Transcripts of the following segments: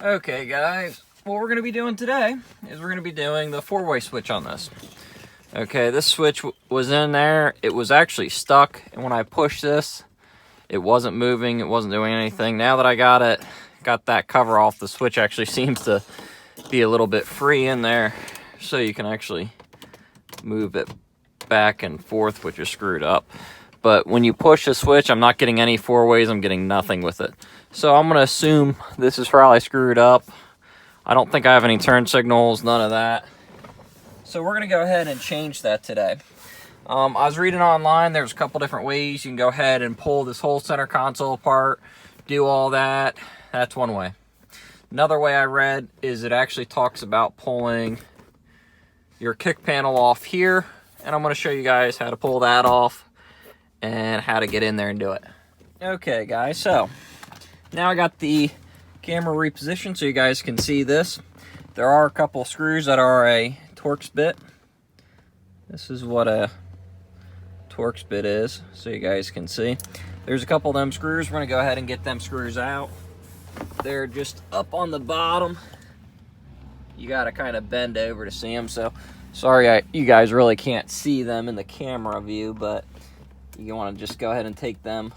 Okay guys, what we're going to be doing today is we're going to be doing the four-way switch on this. Okay, this switch was in there. It was actually stuck, and when I pushed this, it wasn't moving, it wasn't doing anything. Now that I got that cover off, the switch actually seems to be a little bit free in there, so you can actually move it back and forth, which is screwed up. But when you push the switch, I'm not getting any four ways, I'm getting nothing with it. So I'm going to assume this is probably screwed up. I don't think I have any turn signals, none of that. So we're going to go ahead and change that today. I was reading online, there's a couple different ways you can go ahead and pull this whole center console apart, do all that. That's one way. Another way I read is it actually talks about pulling your kick panel off here, and I'm going to show you guys how to pull that off and how to get in there and do it. Okay guys, so now I got the camera repositioned so you guys can see this. There are a couple screws that are a Torx bit. This is what a Torx bit is, so you guys can see. There's a couple of them screws. We're going to go ahead and get them screws out. They're just up on the bottom. You got to kind of bend over to see them, so sorry you guys really can't see them in the camera view, but you want to just go ahead and take them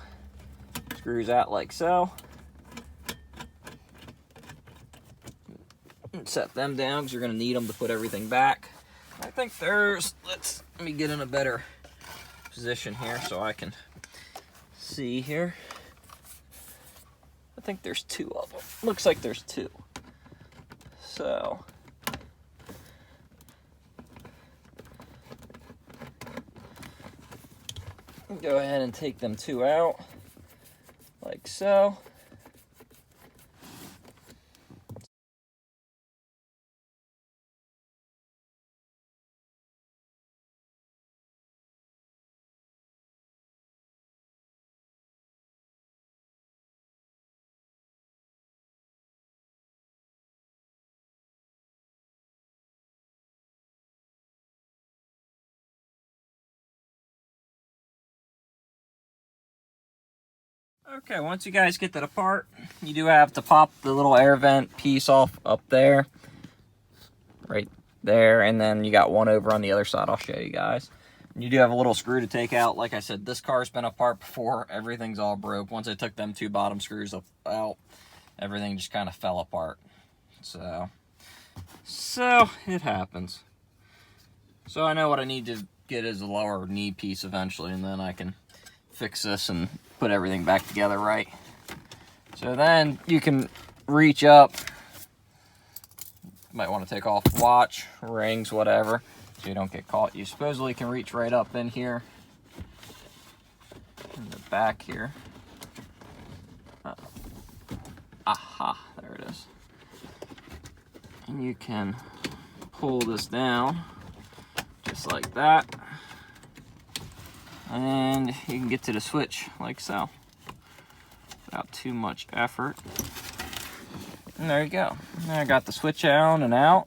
screws out like so. And set them down because you're going to need them to put everything back. I think there's, let me get in a better position here so I can see here. I think there's two of them. Looks like there's two. So go ahead and take them two out like so. Okay, once you guys get that apart, you do have to pop the little air vent piece off up there, right there, and then you got one over on the other side. I'll show you guys. And you do have a little screw to take out. Like I said, this car's been apart before. Everything's all broke. Once I took them two bottom screws out, everything just kind of fell apart. So it happens. So I know what I need to get is a lower knee piece eventually, and then I can fix this and put everything back together right. So then you can reach up. Might want to take off watch, rings, whatever, so you don't get caught. You supposedly can reach right up in here, in the back here. Aha, there it is. And you can pull this down just like that. And you can get to the switch like so without too much effort. And there you go. Now I got the switch on and out.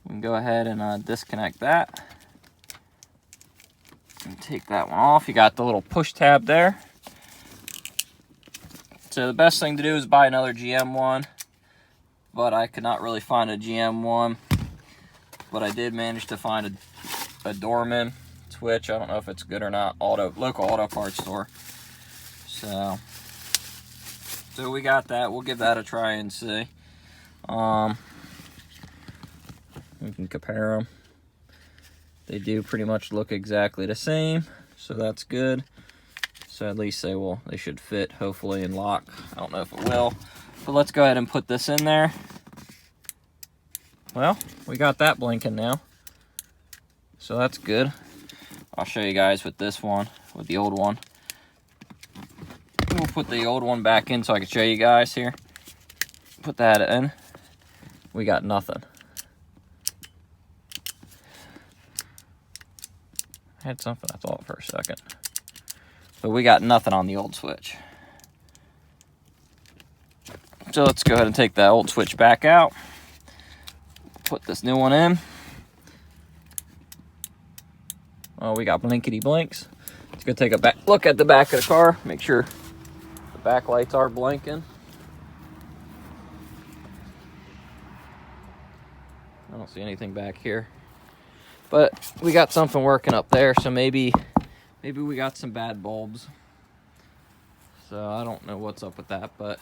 We can go ahead and disconnect that and take that one off. You got the little push tab there. So the best thing to do is buy another GM one, but I could not really find a GM one. But I did manage to find a Dorman switch. I don't know if it's good or not. Local auto parts store. So we got that. We'll give that a try and see. We can compare them. They do pretty much look exactly the same, so that's good. So at least they should fit, hopefully, and lock. I don't know if it will, but let's go ahead and put this in there. Well, we got that blinking now, so that's good. I'll show you guys with this one, with the old one. We'll put the old one back in so I can show you guys here. Put that in. We got nothing. I had something I thought for a second. But we got nothing on the old switch. So let's go ahead and take that old switch back out. Put this new one in. Oh, we got blinkety blinks. Let's go take a look at the back of the car. Make sure the back lights are blinking. I don't see anything back here. But we got something working up there, so maybe we got some bad bulbs. So I don't know what's up with that, but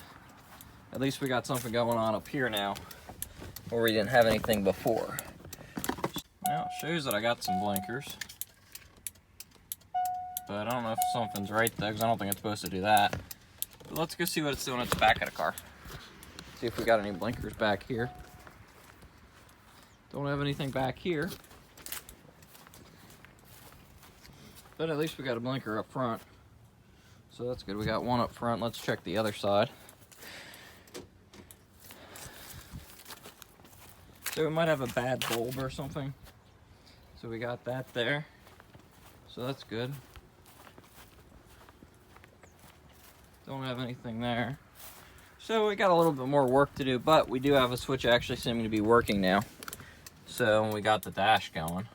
at least we got something going on up here now where we didn't have anything before. Now it shows that I got some blinkers. But I don't know if something's right there, because I don't think it's supposed to do that. But let's go see what it's doing at the back of the car. See if we got any blinkers back here. Don't have anything back here. But at least we got a blinker up front. So that's good. We got one up front. Let's check the other side. So we might have a bad bulb or something. So we got that there. So that's good. Don't have anything there. So we got a little bit more work to do, but we do have a switch actually seeming to be working now. So we got the dash going,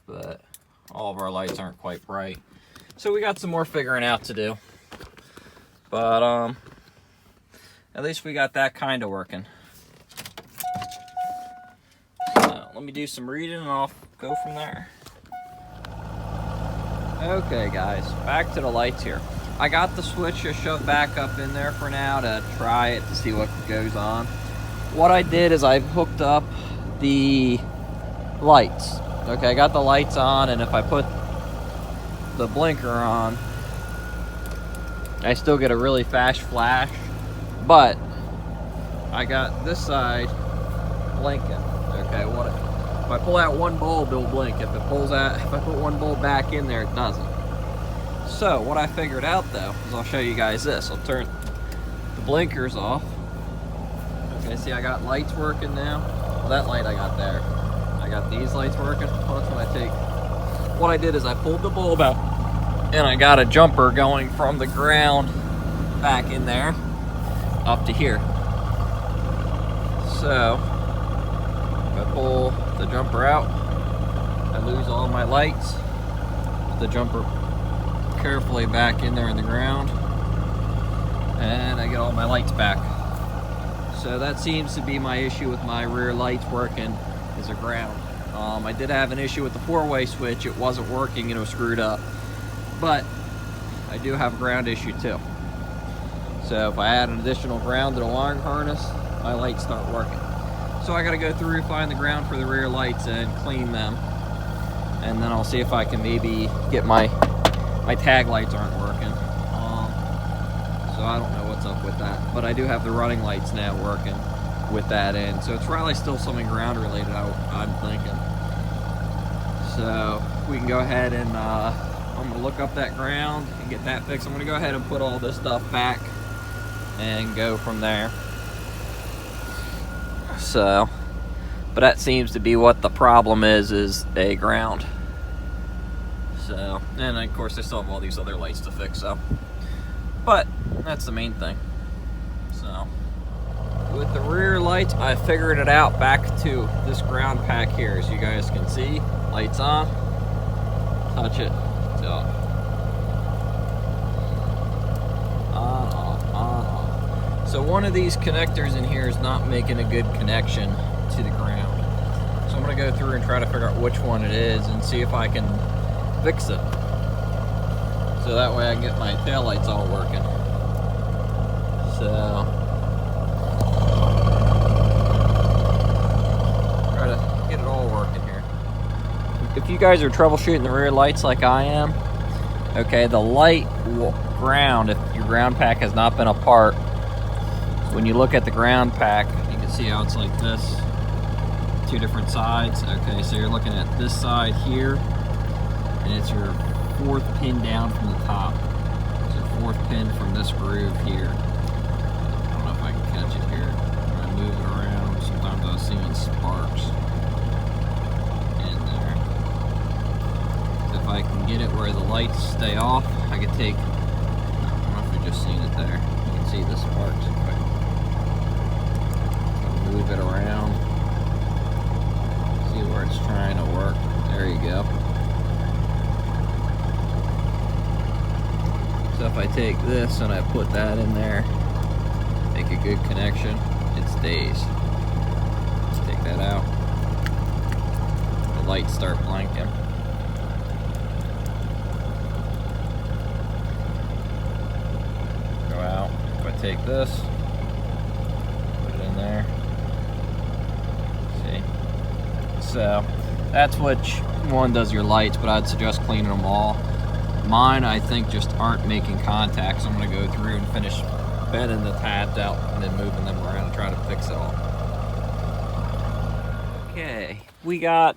but all of our lights aren't quite bright. So we got some more figuring out to do. But at least we got that kind of working. So let me do some reading and I'll go from there. Okay guys, back to the lights here. I got the switch just shoved back up in there for now to try it to see what goes on. What I did is I hooked up the lights. Okay, I got the lights on, and if I put the blinker on, I still get a really fast flash, but I got this side blinking. Okay, if I pull out one bulb, it'll blink. If I put one bulb back in there, it doesn't. So what I figured out though is I'll show you guys this. I'll turn the blinkers off. Okay, see I got lights working now. Well, that light I got there. I got these lights working. Well, that's what I take. What I did is I pulled the bulb out and I got a jumper going from the ground back in there up to here. So if I pull the jumper out, I lose all my lights. Put the jumper carefully back in there in the ground, and I get all my lights back. So that seems to be my issue with my rear lights working, is the ground. I did have an issue with the four-way switch. It wasn't working and it was screwed up, but I do have a ground issue too. So if I add an additional ground to the wiring harness, my lights start working. So I got to go through, find the ground for the rear lights and clean them, and then I'll see if I can maybe get my tag lights aren't working, so I don't know what's up with that. But I do have the running lights now working with that in, so it's probably still something ground related, I'm thinking. So we can go ahead and I'm gonna look up that ground and get that fixed. I'm gonna go ahead and put all this stuff back and go from there. So, but that seems to be what the problem is a ground. So, and of course I still have all these other lights to fix, so. But that's the main thing. So, with the rear lights, I figured it out back to this ground pack here. As you guys can see, lights on, touch it, it's off. On, off, on, off. So one of these connectors in here is not making a good connection to the ground. So I'm gonna go through and try to figure out which one it is and see if I can fix it, so that way I can get my tail lights all working. So try to get it all working here. If you guys are troubleshooting the rear lights like I am, okay, the light ground, if your ground pack has not been apart, when you look at the ground pack, you can see how it's like this, two different sides. Okay, so you're looking at this side here, and it's your fourth pin down from the top. So fourth pin from this groove here. I don't know if I can catch it here. When I move it around, sometimes I was seeing sparks in there. So if I can get it where the lights stay off, I can take, I don't know if you've just seen it there. You can see the sparks. So move it around. See where it's trying to work. There you go. So if I take this and I put that in there, make a good connection, it stays. Let's take that out. lights start blinking. Go out. If I take this, put it in there. See? So that's which one does your lights, but I'd suggest cleaning them all. Mine, I think, just aren't making contact, so I'm going to go through and finish bending the tabs out and then moving them around and try to fix it all. Okay, we got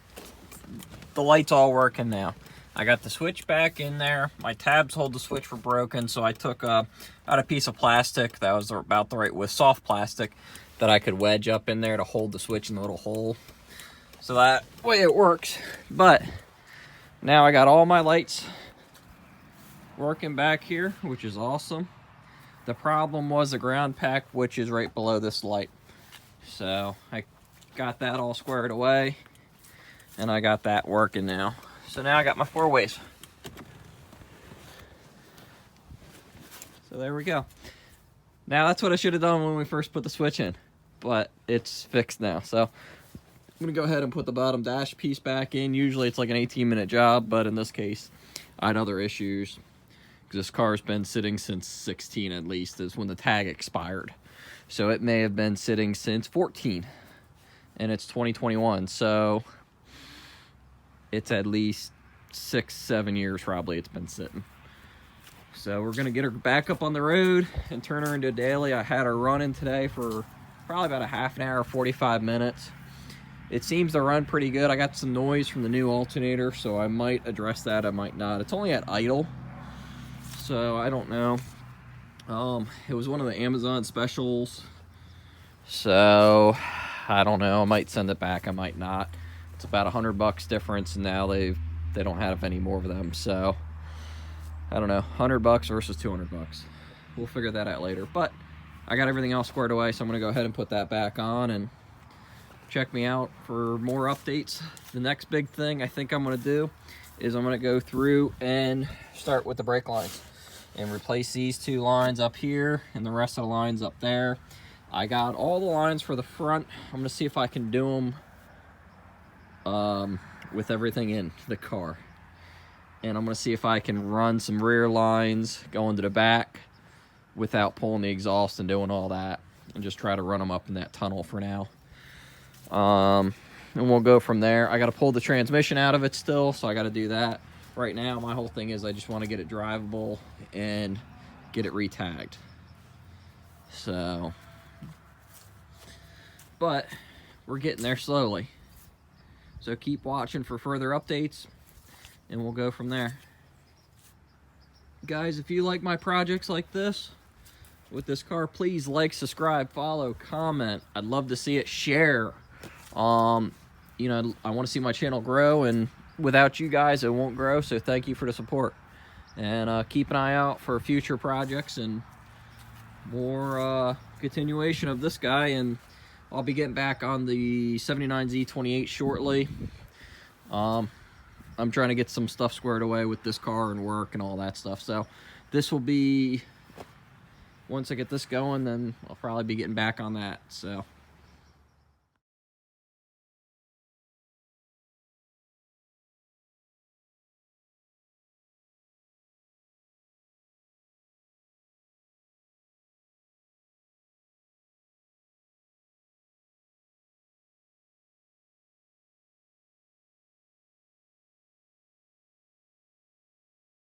the lights all working now. I got the switch back in there. My tabs hold the switch were broken, so I took out a piece of plastic that was about the right width, soft plastic, that I could wedge up in there to hold the switch in the little hole. So that way it works. But now I got all my lights working back here, which is awesome. The problem was the ground pack, which is right below this light. So I got that all squared away, and I got that working now. So now I got my 4-ways. So there we go. Now that's what I should have done when we first put the switch in, but it's fixed now. So I'm gonna go ahead and put the bottom dash piece back in. Usually it's like an 18-minute job, but in this case, I had other issues. This car's been sitting since 16 at least, is when the tag expired. So it may have been sitting since 14, and it's 2021. So it's at least 6-7 years probably it's been sitting. So we're gonna get her back up on the road and turn her into a daily. I had her running today for probably about a half an hour, 45 minutes. It seems to run pretty good. I got some noise from the new alternator, so I might address that, I might not. It's only at idle, so I don't know. It was one of the Amazon specials, so I don't know. I might send it back, I might not. It's about $100 difference, and now they don't have any more of them, so I don't know. $100 versus $200. We'll figure that out later. But I got everything else squared away, so I'm gonna go ahead and put that back on, and check me out for more updates. The next big thing I think I'm gonna do is I'm gonna go through and start with the brake lines and replace these 2 lines up here and the rest of the lines up there. I got all the lines for the front. I'm gonna see if I can do them with everything in the car, and I'm gonna see if I can run some rear lines going to the back without pulling the exhaust and doing all that, and just try to run them up in that tunnel for now. And we'll go from there. I got to pull the transmission out of it still, so I got to do that. Right now my whole thing is I just want to get it drivable and get it re-tagged. So, but we're getting there slowly. So keep watching for further updates, and we'll go from there. Guys, if you like my projects like this, with this car, please like, subscribe, follow, comment. I'd love to see it. Share. You know, I want to see my channel grow, and without you guys, it won't grow, so thank you for the support. And keep an eye out for future projects and more continuation of this guy, and I'll be getting back on the 79Z28 shortly. I'm trying to get some stuff squared away with this car and work and all that stuff. So this will be, once I get this going, then I'll probably be getting back on that. So